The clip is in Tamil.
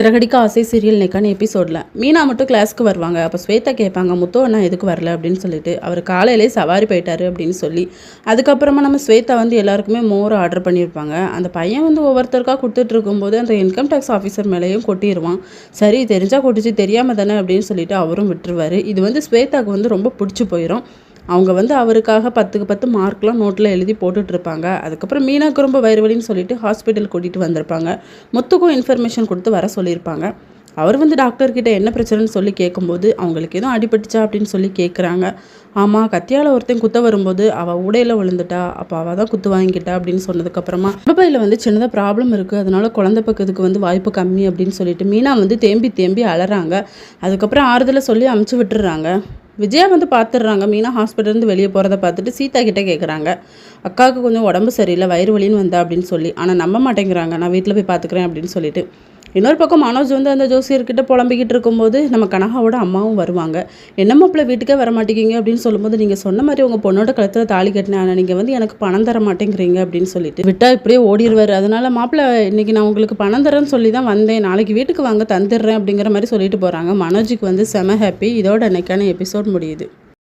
சிறகடிக்க ஆசை சீரியல் இன்னைக்கான எபிசோடில் மீனா மட்டும் கிளாஸ்க்கு வருவாங்க. அப்போ ஸ்வேதா கேட்பாங்க, முத்து அண்ணா எதுக்கு வரல அப்படின்னு சொல்லிட்டு. அவர் காலையிலே சவாரி போயிட்டாரு அப்படின்னு சொல்லி. அதுக்கப்புறமா நம்ம ஸ்வேதா எல்லாருக்குமே மோர் ஆர்டர் பண்ணியிருப்பாங்க. அந்த பையன் ஒவ்வொருத்தருக்காக கொடுத்துட்டு இருக்கும்போது அந்த இன்கம் டேக்ஸ் ஆஃபீஸர் மேலேயும் கொட்டிடுவான். சரி தெரிஞ்சா கொட்டிச்சு, தெரியாமல் தானே அப்படின்னு சொல்லிட்டு அவரும் விட்டுருவார். இது ஸ்வேதாவுக்கு ரொம்ப பிடிச்சி போயிடும். அவங்க அவருக்காக 10க்கு 10 மார்க்லாம் நோட்டில் எழுதி போட்டுட்ருப்பாங்க. அதுக்கப்புறம் மீனாக்கு ரொம்ப வயிறு வலின்னு சொல்லிட்டு ஹாஸ்பிட்டல் கூட்டிகிட்டு வந்திருப்பாங்க. முத்துக்கும் இன்ஃபர்மேஷன் கொடுத்து வர சொல்லியிருப்பாங்க. அவர் டாக்டர்கிட்ட என்ன பிரச்சனைன்னு சொல்லி கேட்கும்போது அவங்களுக்கு எதுவும் அடிபட்டுச்சா அப்படின்னு சொல்லி கேட்குறாங்க. ஆமாம், கத்தியால் ஒருத்தன் குத்த வரும்போது அவள் உடையில விழுந்துட்டா, அப்போ அவள் தான் குத்து வாங்கிக்கிட்டா அப்படின்னு சொன்னதுக்கப்புறமா கர்ப்பப்பையில் சின்னதாக ப்ராப்ளம் இருக்குது, அதனால குழந்தை பக்கத்துக்கு வாய்ப்பு கம்மி அப்படின்னு சொல்லிட்டு மீனா தேம்பி தேம்பி அலறாங்க. அதுக்கப்புறம் ஆறுதலை சொல்லி அமுச்சு விட்டுறாங்க. விஜயா பார்த்துடுறாங்க. மீனா ஹாஸ்பிட்டலேருந்து வெளியே போகிறத பார்த்துட்டு சீதா கிட்டே கேட்குறாங்க, அக்காவுக்கு கொஞ்சம் உடம்பு சரியில்லை, வயிறு வலின்னு வந்தா அப்படின்னு சொல்லி. ஆனால் நம்ப மாட்டேங்கிறாங்க, நான் வீட்டில் போய் பார்த்துக்கிறேன் அப்படின்னு சொல்லிட்டு. இன்னொரு பக்கம் மனோஜ் அந்த ஜோசியர்கிட்ட புலம்பிக்கிட்டு இருக்கும்போது நம்ம கனகாவோட அம்மாவும் வருவாங்க. என்ன மாப்பிள்ளை வீட்டுக்கே வர மாட்டேங்கிங்க அப்படின்னு சொல்லும்போது, நீங்கள் சொன்ன மாதிரி உங்கள் பொண்ணோட கழுத்தில் தாலி கட்டினேன், ஆனால் நீங்கள் எனக்கு பணம் தர மாட்டேங்கிறீங்க அப்படின்னு சொல்லிட்டு விட்டா இப்படியே ஓடிடுவார். அதனால் மாப்பிள்ளை இன்றைக்கி நான் உங்களுக்கு பணம் தரேன்னு சொல்லி தான் வந்தேன், நாளைக்கு வீட்டுக்கு வாங்க தந்துடுறேன் அப்படிங்கிற மாதிரி சொல்லிட்டு போகிறாங்க. மனோஜுக்கு செம ஹாப்பி. இதோட அன்னைக்கான எபிசோட் முடியுது.